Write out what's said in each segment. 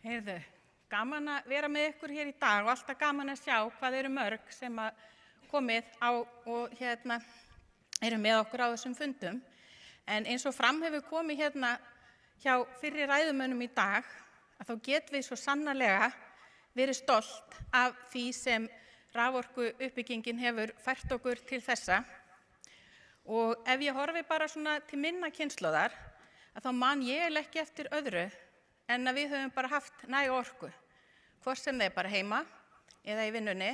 Heyrðu, gaman að vera með ykkur hér í dag og alltaf gaman að sjá hvað eru mörg sem að komið á og eru með okkur á þessum fundum. En eins og fram hefur komið hjá fyrri ræðumönnum í dag, að þá getum við svo sannarlega verið stolt af því sem raforku uppbyggingin hefur fært okkur til þessa. Og ef ég horfi bara svona til minna kynslóðar, að þá man ég ekki eftir öðru en að við höfum bara haft næga orku, hvort sem það er bara heima eða í vinnunni.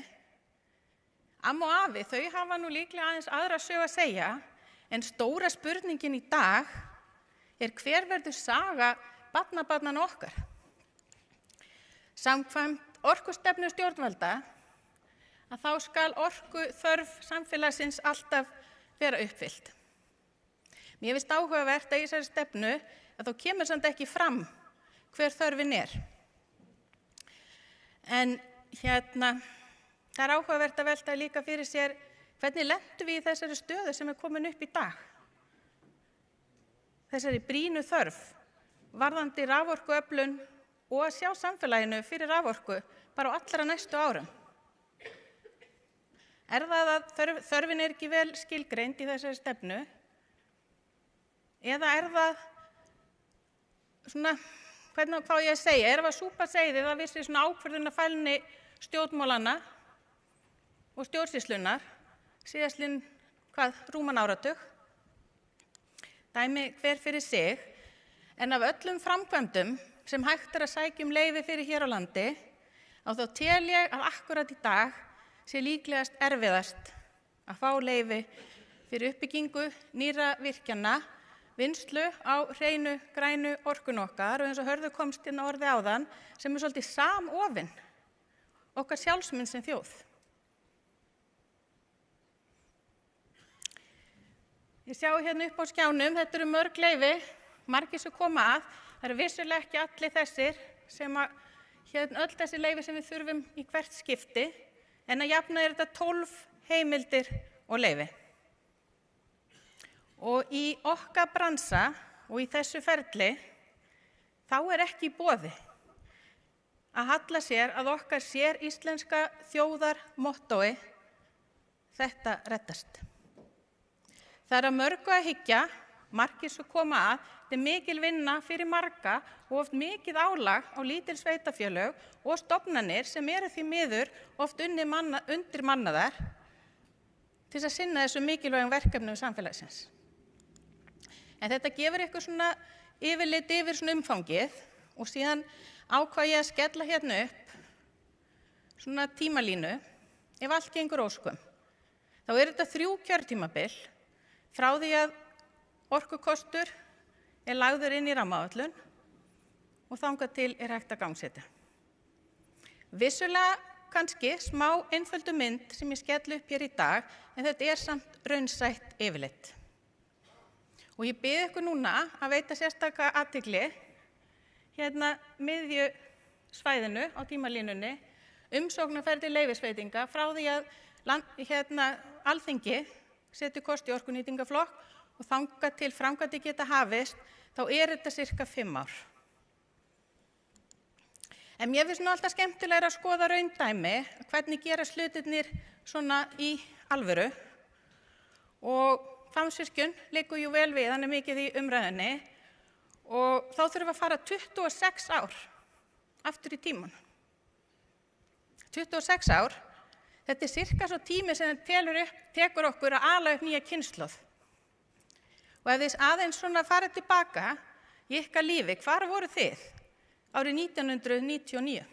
Amma og afi, þau hafa nú líklega aðeins aðra sögu að segja, en stóra spurningin í dag er hver verður saga barnabarnanna okkar. Samkvæmt orkustefnu stjórnvalda, að þá skal orku þörf samfélagsins alltaf vera uppfyllt. Mér finnst áhugavert að í þessari stefnu að þá kemur samt ekki fram hver þörfin er. En það er áhugavert að velta líka fyrir sér hvernig lentum við í þessari stöðu sem er komin upp í dag. Þessari brýnu þörf, varðandi raforkuöflun og að sjá samfélaginu fyrir raforku bara á allra næstu árum. Er það að þörfin er ekki vel skilgreind í þessari stefnu? Eða er það svona, hvað ég að segja, er það súpa seyðið að vissi svona ákvörðunarfælni stjórnmálanna og stjórnsýslunnar síðastlinn, rúman áratug? Dæmi hver fyrir sig, en af öllum framkvæmdum sem hægt er að sækja leyfi fyrir hér á landi, þá tel ég að akkúrat í dag sé líklegast erfiðast að fá leyfi fyrir uppbyggingu nýrra virkjana, vinnslu á hreinu grænu orkun okkar og eins og Hörður komst inn á orði áðan sem er svolítið samofin okkar sjálfsmynd sem þjóð. Ég sjá upp á skjánum, þetta eru mörg leyfi, margir sem koma að, það eru vissulega ekki allir þessir sem að, öll þessi leyfi sem við þurfum í hvert skipti, en að jafna er þetta 12 heimildir og leyfi. Og í okkar bransa og í þessu ferli, þá er ekki í boði að halla sér að okkar sér íslenska þjóðarmottói þetta reddast. Það er að mörgu að hyggja, margir sem koma að, þetta er mikil vinna fyrir marga og oft mikið álag á lítil sveitarfélög og stofnanir sem eru því miður oft undirmannaðar til að sinna þessu mikilvægum verkefnum samfélagsins. En þetta gefur ykkur svona yfirlit yfir svona umfangið og síðan ákvað ég að skella upp svona tímalínu ef allt gengur óskum. Þá er þetta 3 kjörtímabil frá því að orkukostur er lagður inn í rammaáætlun og þangað til er hægt að gangsetja. Vissulega kannski smá einföldu mynd sem ég skelli upp hér í dag, en þetta er samt raunsætt yfirlit. Og ég bið ykkur núna að veita sérstaka athygli miðju svæðinu á tímalínunni, umsóknarferli leyfisveitinga frá því að Alþingi setur kost í orkunýtingarflokk og þangað til framkvæmdir geta hafist, þá er þetta sirka 5 ár. En mér finnst nú alltaf skemmtilegra að skoða raundæmi, hvernig gerast hlutirnir svona í alvöru og Hvammsvirkjun liggur jú vel við, hann er mikið í umræðunni og þá þurfum við að fara 26 ár aftur í tímann. 26 ár, þetta er sirka svo tími sem tekur okkur að ala upp nýja kynslóð. Og ef þið aðeins svona farið tilbaka í ykkar lífi, hvar voru þið árið 1999?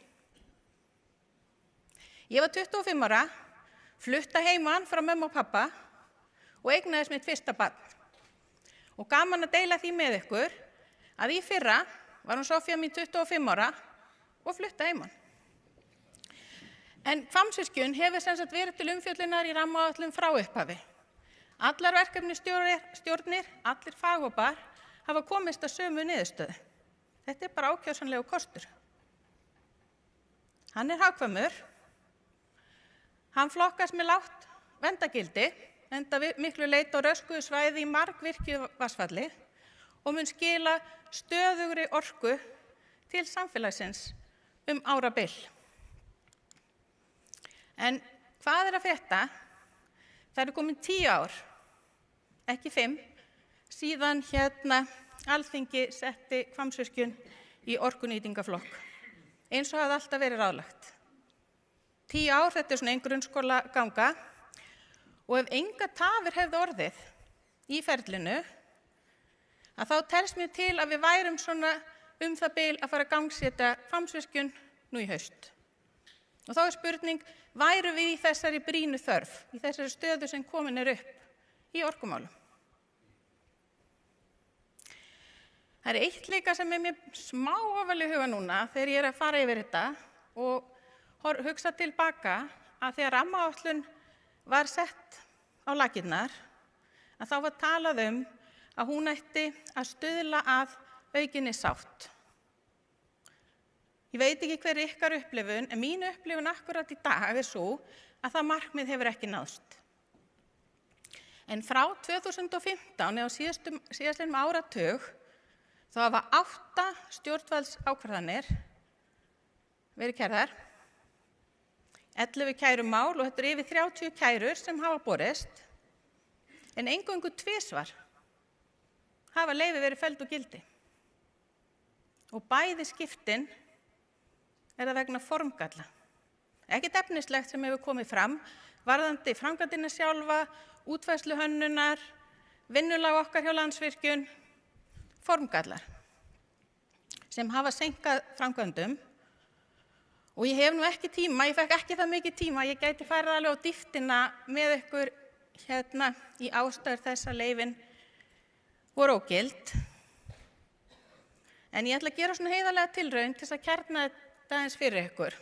Ég var 25 ára, flutta heiman frá mömmu og pappa og eignaðist mitt fyrsta barn. Og gaman að deila því með ykkur að í fyrra var hún Sofía mín 25 ára og flutta heiman. En Hvammsvirkjun hefur sem sagt verið til umfjöllunar í rammaáætlun frá upphafi. Allar verkefnisstjórnir, allir faghópar hafa komist að sömu niðurstöðu. Þetta er bara ákjósanlegur kostur. Hann er hagkvæmur, hann flokkast með lágt verndargildi, enda miklu leyti á röskuðu svæði í margvirkjuðu vatnsfalli og mun skila stöðugri orku til samfélagsins árabil. En hvað að frétta? Það eru komin 10 ár, ekki 5, síðan Alþingi setti Hvammsvirkjun í orkunýtingarflokk, eins og hafði alltaf verið ráðlagt. 10 ár, þetta er svona ein grunnskóla ganga, og ef enga tafir hefði orðið í ferlinu, að þá telst mér til að við værum svona það bil að fara að gangsetja Hvammsvirkjun nú í haust. Og þá er spurning, værum við í þessari brýnu þörf, í þessari stöðu sem komin er upp í orkumálum? Það er eitt líka sem er mér smá ofarlega í huga núna þegar ég er að fara yfir þetta og hugsa tilbaka að þegar rammaáætlun var sett á laggirnar, að þá var talað að hún ætti að stuðla að aukinni sátt. Ég veit ekki hver ykkar upplifun, en mín upplifun akkurat í dag er svo að það markmið hefur ekki náðst. En frá 2015 eða síðastliðnum áratug þá hafa 8 stjórnvaldsákvarðanir verið kærðar, 11 kærumál og þetta er yfir 30 kærur sem hafa borist, en eingöngu 2 hafa leyfi verið felld úr gildi. Og bæði skiptin er það vegna formgalla. Ekkert efnislegt sem hefur komið fram, varðandi framkvæmdina sjálfa, útfærslu hönnunar, vinnulag okkar hjá Landsvirkjun, formgallar sem hafa seinkað framkvæmdum. Og ég hef nú ekki tíma, ég fekk ekki það mikið tíma, ég gæti farið alveg á dýptina með ykkur í ástæður þess að leyfin voru ógild. En ég ætla að gera svona heiðarlega tilraun til að kjarna þetta aðeins fyrir ykkur.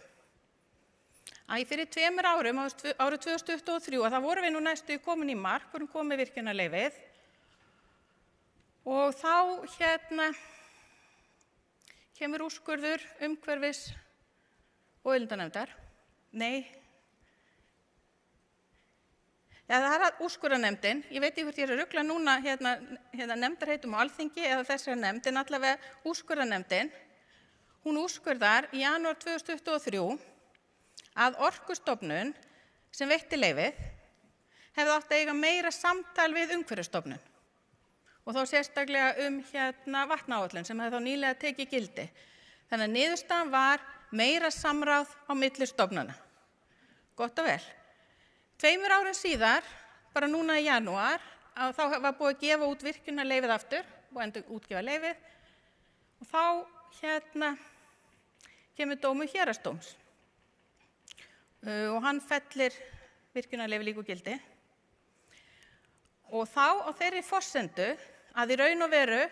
Að fyrir 2 árum, árið 2023, að það vorum við nú næstu komin í mark, vorum komið virkjunarleyfið. Og þá kemur úrskurður umhverfis- og auðlindanefndar. Nei. Já, það er úrskurðarnefndin. Ég veit ekki hvort ég er að rugla núna nefndarheitum á Alþingi eða þessari nefnd, en allavega úrskurðarnefndin. Hún úrskurðar í janúar 2023 að Orkustofnun sem veitti leyfið hefði átt að eiga meira samtal við Umhverfisstofnun. Og þá sérstaklega vatnaáætlun sem hefði þá nýlega tekið gildi. Þannig að niðurstaðan var meira samráð á milli stofnana. Gott og vel. 2 árum síðar, bara núna í janúar, þá var búið að gefa út virkjunarleyfið aftur, búið að endur útgefa leyfið, og þá kemur dómur héraðsdóms. Og hann fellir virkjunarleyfið líka úr gildi. Og þá á þeirri forsendu að í raun og veru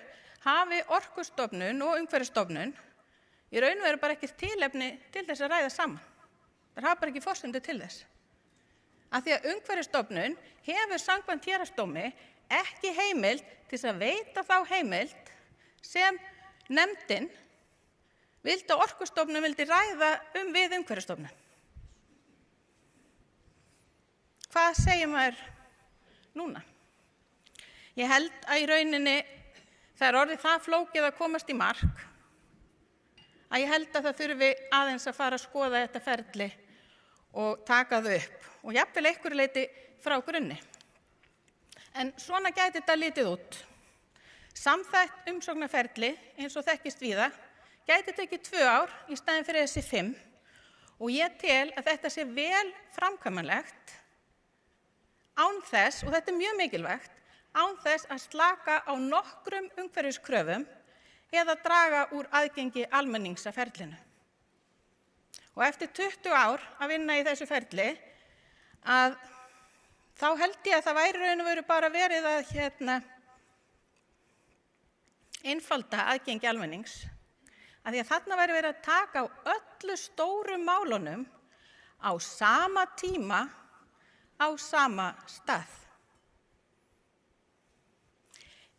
hafi Orkustofnun og Umhverfisstofnun í raun og veru bara ekkert tilefni til þess að ræða saman. Það hafa bara ekki forsendu til þess. Af því að Umhverfisstofnun hefur samkvæmt héraðsdómi ekki heimild til þess að veita þá heimild sem nefndin vildi að Orkustofnun vildi ræða við Umhverfisstofnun. Hvað segir maður núna? Ég held að í rauninni það er orðið það flókið að komast í mark að ég held að það þurfi aðeins að fara að skoða þetta ferli og taka þau upp og jafnvel einhverju leyti frá grunni. En svona gæti þetta litið út. Samþætt umsóknarferli eins og þekkist víða gæti tekið 2 ár í staðinn fyrir þessi 5 og ég tel að þetta sé vel framkvæmanlegt án þess, og þetta er mjög mikilvægt, án þess að slaka á nokkrum umhverfiskröfum eða draga úr aðgengi almennings að ferlinu. Og eftir 20 ár að vinna í þessu ferli, að þá held ég að það væri raun og veru bara verið að einfalda aðgengi almennings, að því að þarna væri verið að taka á öllu stóru málunum á sama tíma, á sama stað.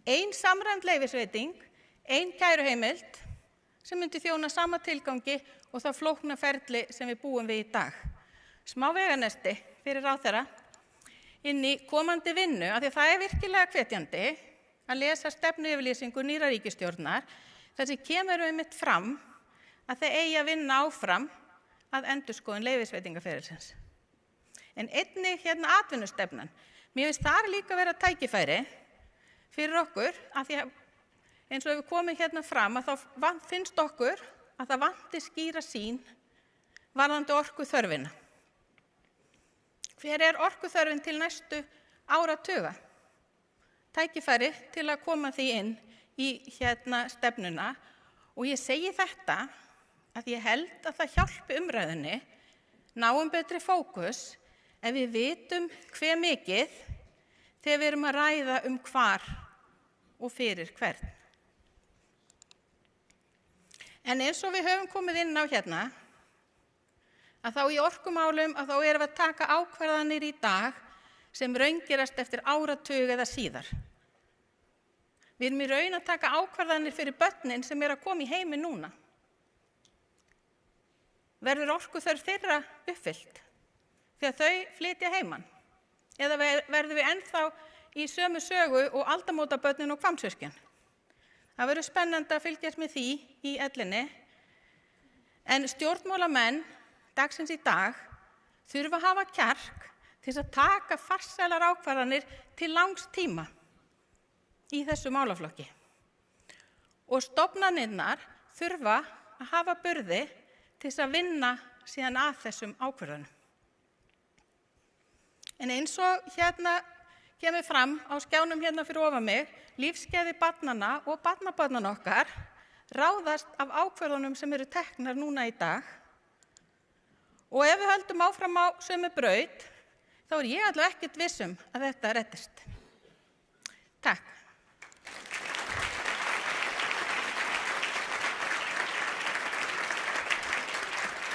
Ein samræmd leyfisveiting, ein kæruheimild sem myndi þjóna sama tilgangi og það flókna ferli sem við búum við í dag. Smá veganesti fyrir ráðherra inn í komandi vinnu, af því að það er virkilega hvetjandi að lesa stefnuyfirlýsingu nýrrar ríkisstjórnar þar sem kemur einmitt fram að þeir eigi að vinna áfram að endurskoðun leyfisveitingaferilsins. En einnig atvinnustefnan. Mér finnst þar líka vera tækifæri fyrir okkur, að því að eins og við komum fram, að þá finnst okkur að það vanti skýra sýn varðandi orkuþörfina. Hver er orkuþörfin til næstu áratuga? Tækifæri til að koma því inn í stefnuna, og ég segi þetta að ég held að það hjálpi umræðunni, náum betri fókus ef við vitum hve mikið þegar við erum að ræða hvar og fyrir hvern. En eins og við höfum komið inn á að þá í orkumálum að þá erum við að taka ákvarðanir í dag sem raungerast eftir áratug eða síðar. Við erum í raun að taka ákvarðanir fyrir börnin sem að koma í heiminn núna. Verður orkuþörf þeirra uppfyllt þegar þau flytja heiman? Eða verðum við ennþá í sömu sögu og aldamótabörnin og Hvammsvirkjun? Það verður spennandi að fylgjast með því í ellinni. En stjórnmálamenn dagsins í dag þurfa að hafa kjark til að taka farsælar ákvarðanir til langs tíma í þessu málaflokki. Og stofnanirnar þurfa að hafa burði til að vinna síðan að þessum ákvörðunum. En eins og kemur fram á skjánum fyrir ofan mig, lífsgæði barnanna og barnabarnanna okkar ráðast af ákvörðunum sem eru teknar núna í dag. Og ef við höldum áfram á sömu braut, þá ég allavega ekkert viss að þetta reddist. Takk.